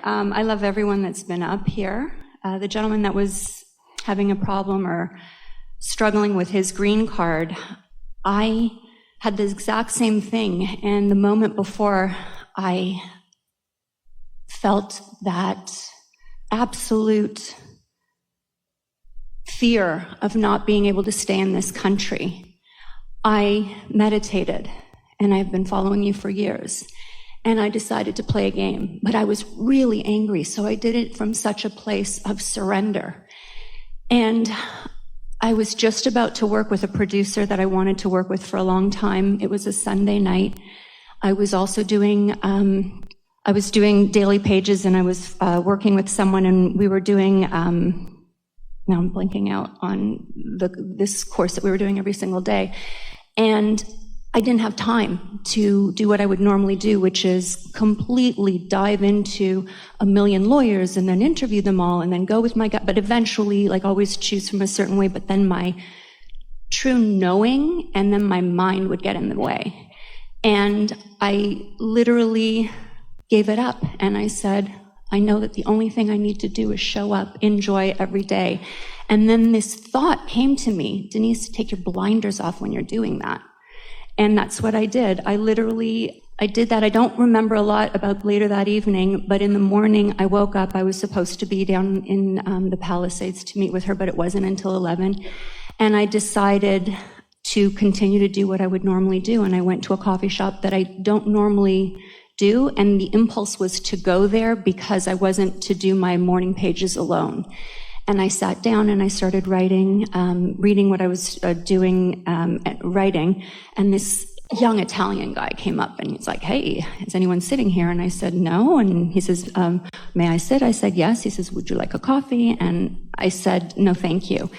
I love everyone that's been up here. The gentleman that was having a problem or struggling with his green card, I had the exact same thing. And the moment before, I felt that absolute fear of not being able to stay in this country. I meditated, and I've been following you for years. And I decided to play a game, but I was really angry, so I did it from such a place of surrender. And I was just about to work with a producer that I wanted to work with for a long time. It was a Sunday night. I was also doing daily pages, and I was working with someone, and we were doing, now I'm blanking out on this course that we were doing every single day. And I didn't have time to do what I would normally do, which is completely dive into a million lawyers and then interview them all and then go with my gut, but eventually, like, always choose from a certain way, but then my true knowing and then my mind would get in the way. And I literally gave it up, and I said, I know that the only thing I need to do is show up, enjoy every day. And then this thought came to me, Denise, take your blinders off when you're doing that. And that's what I did. I did that. I don't remember a lot about later that evening, but in the morning I woke up. I was supposed to be down in the Palisades to meet with her, but it wasn't until 11. And I decided to continue to do what I would normally do. And I went to a coffee shop that I don't normally do. And the impulse was to go there because I wasn't to do my morning pages alone. And I sat down and I started writing, reading what I was writing. And this young Italian guy came up and he's like, hey, is anyone sitting here? And I said, no. And he says, may I sit? I said, yes. He says, would you like a coffee? And I said, no, thank you.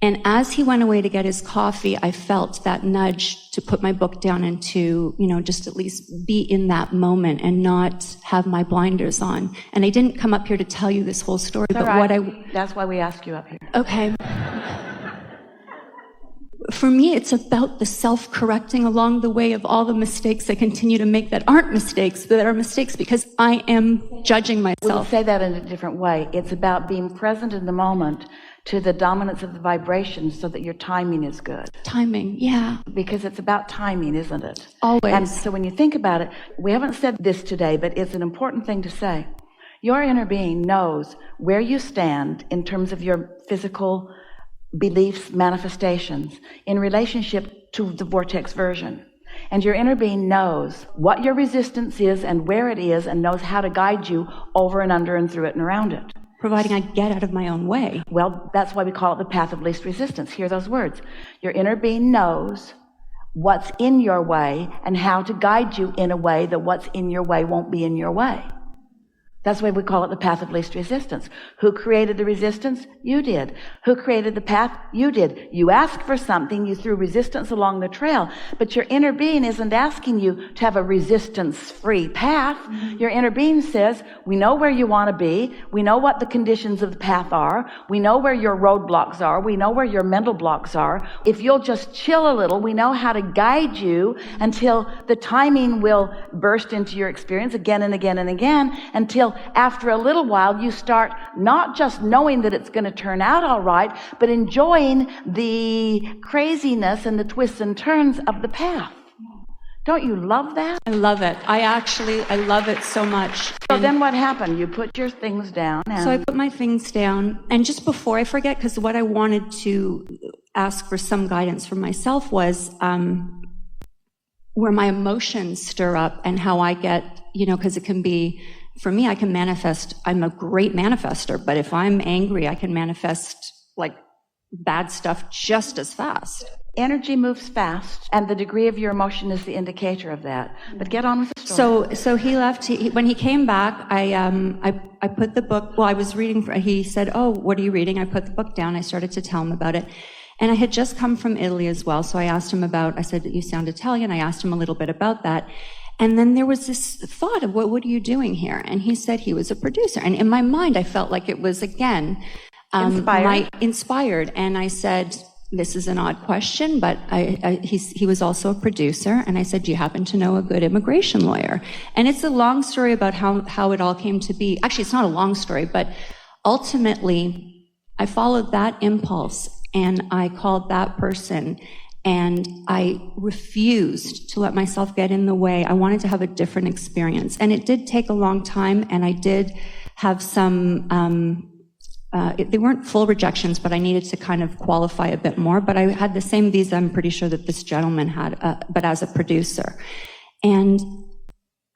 And as he went away to get his coffee, I felt that nudge to put my book down and to, just at least be in that moment and not have my blinders on. And I didn't come up here to tell you this whole story, but That's why we asked you up here. Okay. For me, it's about the self-correcting along the way of all the mistakes I continue to make that aren't mistakes, that are mistakes because I am judging myself. We'll say that in a different way. It's about being present in the moment to the dominance of the vibrations so that your timing is good. Timing, yeah. Because it's about timing, isn't it? Always. And so when you think about it, we haven't said this today, but it's an important thing to say. Your inner being knows where you stand in terms of your physical beliefs, manifestations, in relationship to the vortex version. And your inner being knows what your resistance is and where it is and knows how to guide you over and under and through it and around it. Providing I get out of my own way. Well, that's why we call it the path of least resistance. Hear those words. Your inner being knows what's in your way and how to guide you in a way that what's in your way won't be in your way. That's why we call it the path of least resistance. Who created the resistance? You did. Who created the path? You did. You asked for something, you threw resistance along the trail, but your inner being isn't asking you to have a resistance-free path. Your inner being says, we know where you want to be. We know what the conditions of the path are. We know where your roadblocks are. We know where your mental blocks are. If you'll just chill a little, we know how to guide you until the timing will burst into your experience again and again and again, until after a little while you start not just knowing that it's going to turn out all right, but enjoying the craziness and the twists and turns of the path. Don't you love that? I love it. I love it so much. So then what happened? You put your things down. So I put my things down. And just before I forget, because what I wanted to ask for some guidance for myself was where my emotions stir up and how I get, because it can be, for me, I can manifest. I'm a great manifester, but if I'm angry, I can manifest like bad stuff just as fast. Energy moves fast, and the degree of your emotion is the indicator of that. But get on with the story. So he left. When he came back, I put the book. Well, I was reading. He said, "Oh, what are you reading?" I put the book down. I started to tell him about it, and I had just come from Italy as well. So I asked him about. I said, "You sound Italian." I asked him a little bit about that. And then there was this thought of, what are you doing here? And he said he was a producer. And in my mind, I felt like it was, again, inspired. And I said, this is an odd question, but he was also a producer, and I said, do you happen to know a good immigration lawyer? And it's a long story about how it all came to be. Actually, it's not a long story, but ultimately, I followed that impulse, and I called that person, and I refused to let myself get in the way. I wanted to have a different experience, and it did take a long time, and I did have some... they weren't full rejections, but I needed to kind of qualify a bit more. But I had the same visa, I'm pretty sure, that this gentleman had, but as a producer. And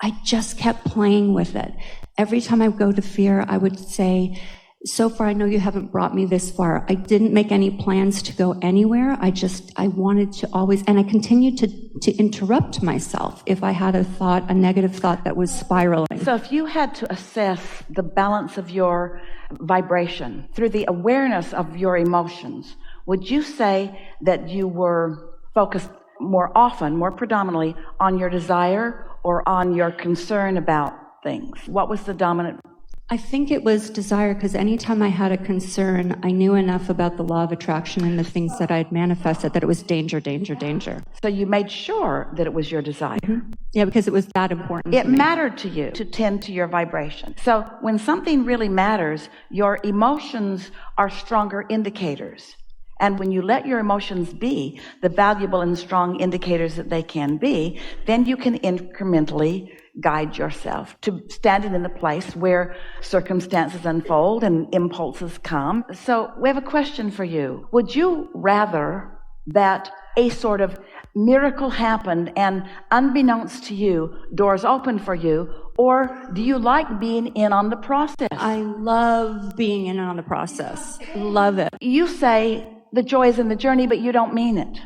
I just kept playing with it. Every time I would go to fear, I would say, so far, I know you haven't brought me this far. I didn't make any plans to go anywhere. I wanted to always, and I continued to interrupt myself if I had a negative thought that was spiraling. So if you had to assess the balance of your vibration through the awareness of your emotions, would you say that you were focused more often, more predominantly on your desire or on your concern about things? What was the dominant? I think it was desire, because anytime I had a concern, I knew enough about the law of attraction and the things that I had manifested that it was danger, danger, danger. So you made sure that it was your desire. Mm-hmm. Yeah, because it was that important. It mattered to you to tend to your vibration. So when something really matters, your emotions are stronger indicators. And when you let your emotions be the valuable and strong indicators that they can be, then you can incrementally guide yourself to standing in the place where circumstances unfold and impulses come. So we have a question for you. Would you rather that a sort of miracle happened and unbeknownst to you, doors open for you, or do you like being in on the process? I love being in on the process. Love it. You say the joy is in the journey, but you don't mean it.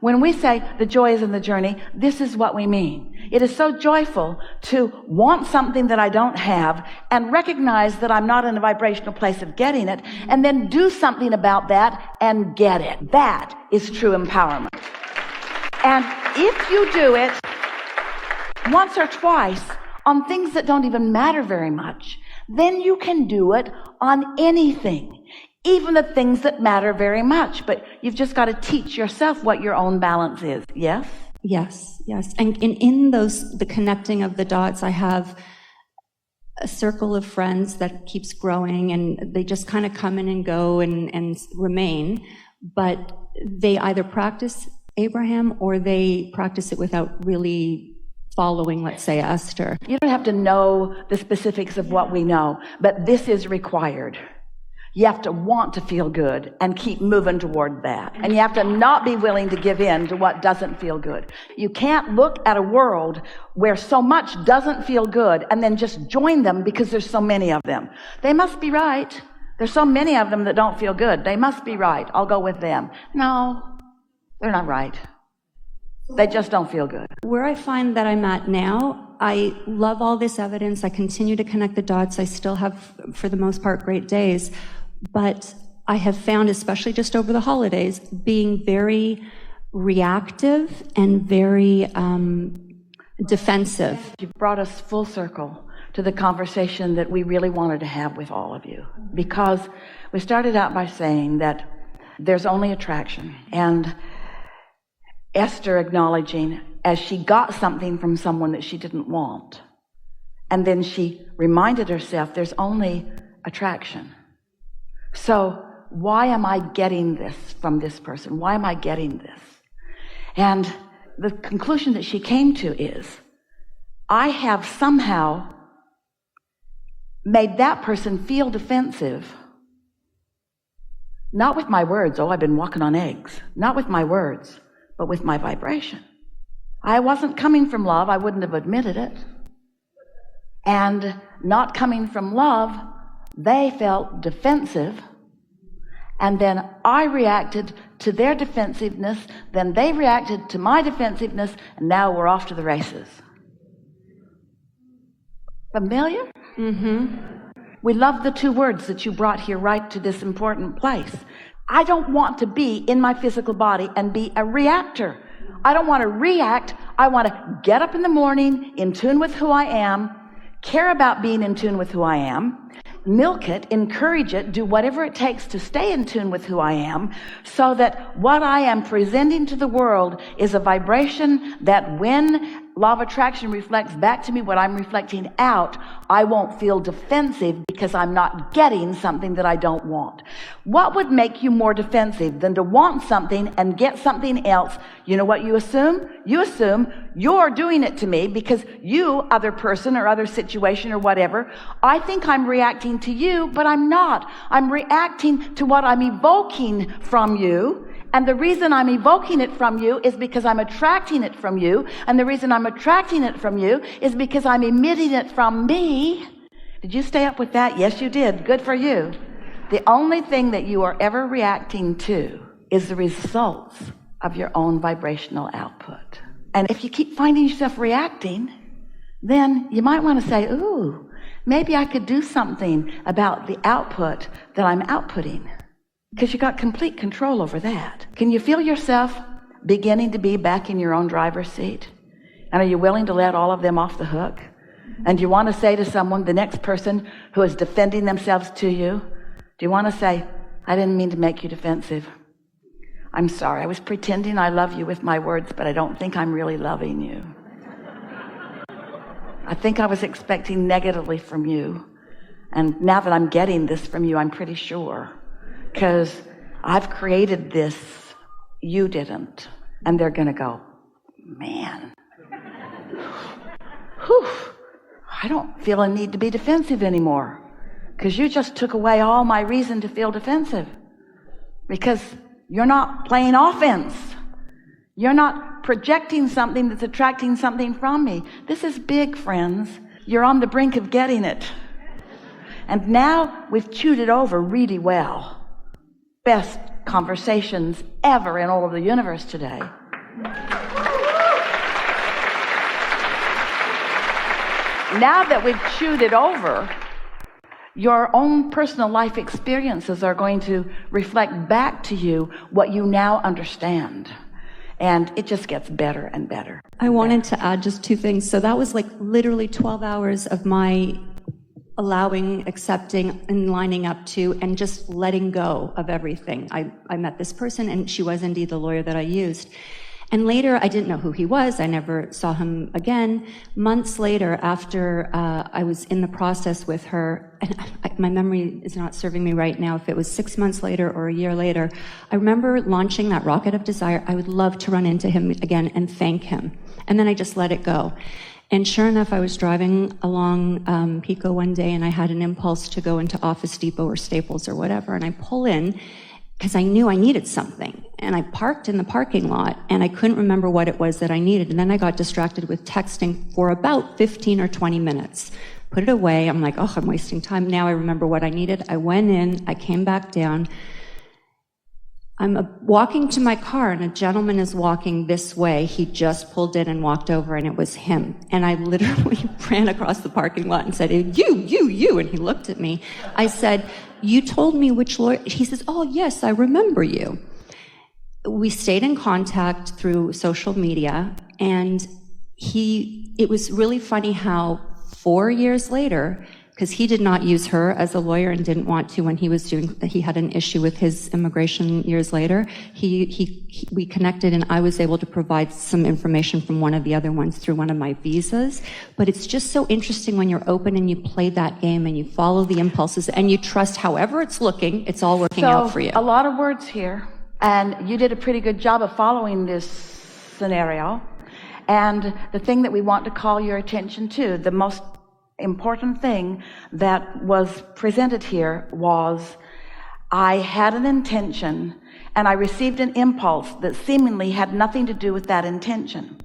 When we say the joy is in the journey, this is what we mean. It is so joyful to want something that I don't have and recognize that I'm not in a vibrational place of getting it, and then do something about that and get it. That is true empowerment. And if you do it once or twice on things that don't even matter very much, then you can do it on anything, even the things that matter very much. But you've just got to teach yourself what your own balance is. Yes? Yes, yes. And in the connecting of the dots, I have a circle of friends that keeps growing, and they just kind of come in and go and remain. But they either practice Abraham or they practice it without really following, let's say, Esther. You don't have to know the specifics of what we know, but this is required. You have to want to feel good and keep moving toward that. And you have to not be willing to give in to what doesn't feel good. You can't look at a world where so much doesn't feel good and then just join them because there's so many of them. They must be right. There's so many of them that don't feel good. They must be right. I'll go with them. No, they're not right. They just don't feel good. Where I find that I'm at now, I love all this evidence. I continue to connect the dots. I still have, for the most part, great days. But I have found, especially just over the holidays, being very reactive and very defensive. You've brought us full circle to the conversation that we really wanted to have with all of you. Because we started out by saying that there's only attraction. And Esther acknowledging as she got something from someone that she didn't want. And then she reminded herself there's only attraction. So why am I getting this from this person? Why am I getting this? And the conclusion that she came to is, I have somehow made that person feel defensive. Not with my words, oh, I've been walking on eggs. Not with my words, but with my vibration. I wasn't coming from love, I wouldn't have admitted it. And not coming from love, they felt defensive, and then I reacted to their defensiveness, then they reacted to my defensiveness, and now we're off to the races. Familiar? Mm-hmm. We love the two words that you brought here right to this important place. I don't want to be in my physical body and be a reactor. I don't want to react. I want to get up in the morning in tune with who I am, care about being in tune with who I am, milk it, encourage it, do whatever it takes to stay in tune with who I am, so that what I am presenting to the world is a vibration that when law of attraction reflects back to me what I'm reflecting out, I won't feel defensive because I'm not getting something that I don't want. What would make you more defensive than to want something and get something else? You know what you assume? You assume you're doing it to me because you, other person or other situation or whatever, I think I'm reacting to you, but I'm not. I'm reacting to what I'm evoking from you. And the reason I'm evoking it from you is because I'm attracting it from you. And the reason I'm attracting it from you is because I'm emitting it from me. Did you stay up with that? Yes, you did. Good for you. The only thing that you are ever reacting to is the results of your own vibrational output. And if you keep finding yourself reacting, then you might want to say, ooh, maybe I could do something about the output that I'm outputting. Because you got complete control over that. Can you feel yourself beginning to be back in your own driver's seat? And are you willing to let all of them off the hook? And do you want to say to someone, the next person who is defending themselves to you, do you want to say, I didn't mean to make you defensive. I'm sorry, I was pretending I love you with my words, but I don't think I'm really loving you. I think I was expecting negatively from you. And now that I'm getting this from you, I'm pretty sure. Because I've created this, you didn't. And they're going to go, man, whew, I don't feel a need to be defensive anymore. Because you just took away all my reason to feel defensive. Because you're not playing offense. You're not projecting something that's attracting something from me. This is big, friends. You're on the brink of getting it. And now we've chewed it over really well. Best conversations ever in all of the universe today. Now that we've chewed it over, your own personal life experiences are going to reflect back to you what you now understand. And it just gets better and better. I wanted to add just two things. So that was like literally 12 hours of my allowing, accepting, and lining up to, and just letting go of everything. I met this person, and she was indeed the lawyer that I used. And later, I didn't know who he was. I never saw him again. Months later, after I was in the process with her, and my memory is not serving me right now, if it was 6 months later or a year later, I remember launching that rocket of desire. I would love to run into him again and thank him. And then I just let it go. And sure enough, I was driving along Pico one day, and I had an impulse to go into Office Depot or Staples or whatever, and I pull in because I knew I needed something. And I parked in the parking lot, and I couldn't remember what it was that I needed. And then I got distracted with texting for about 15 or 20 minutes. Put it away. I'm like, oh, I'm wasting time. Now I remember what I needed. I went in. I came back down. I'm walking to my car, and a gentleman is walking this way. He just pulled in and walked over, and it was him. And I literally ran across the parking lot and said, you. And he looked at me. I said, you told me which lawyer. He says, oh, yes, I remember you. We stayed in contact through social media, and it was really funny how 4 years later, because he did not use her as a lawyer and didn't want to when he had an issue with his immigration years later. We connected, and I was able to provide some information from one of the other ones through one of my visas. But it's just so interesting when you're open and you play that game and you follow the impulses and you trust however it's looking, it's all working out for you. A lot of words here, and you did a pretty good job of following this scenario. And the thing that we want to call your attention to, the most important thing that was presented here was I had an intention and I received an impulse that seemingly had nothing to do with that intention.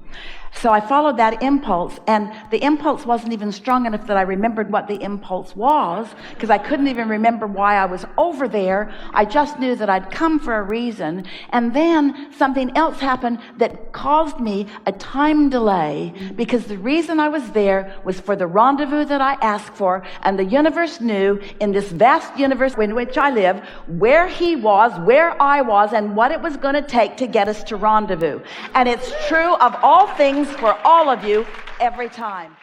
So I followed that impulse, and the impulse wasn't even strong enough that I remembered what the impulse was, because I couldn't even remember why I was over there. I just knew that I'd come for a reason. And then something else happened that caused me a time delay, because the reason I was there was for the rendezvous that I asked for, and the universe knew, in this vast universe in which I live, where he was, where I was, and what it was going to take to get us to rendezvous. And it's true of all things for all of you every time.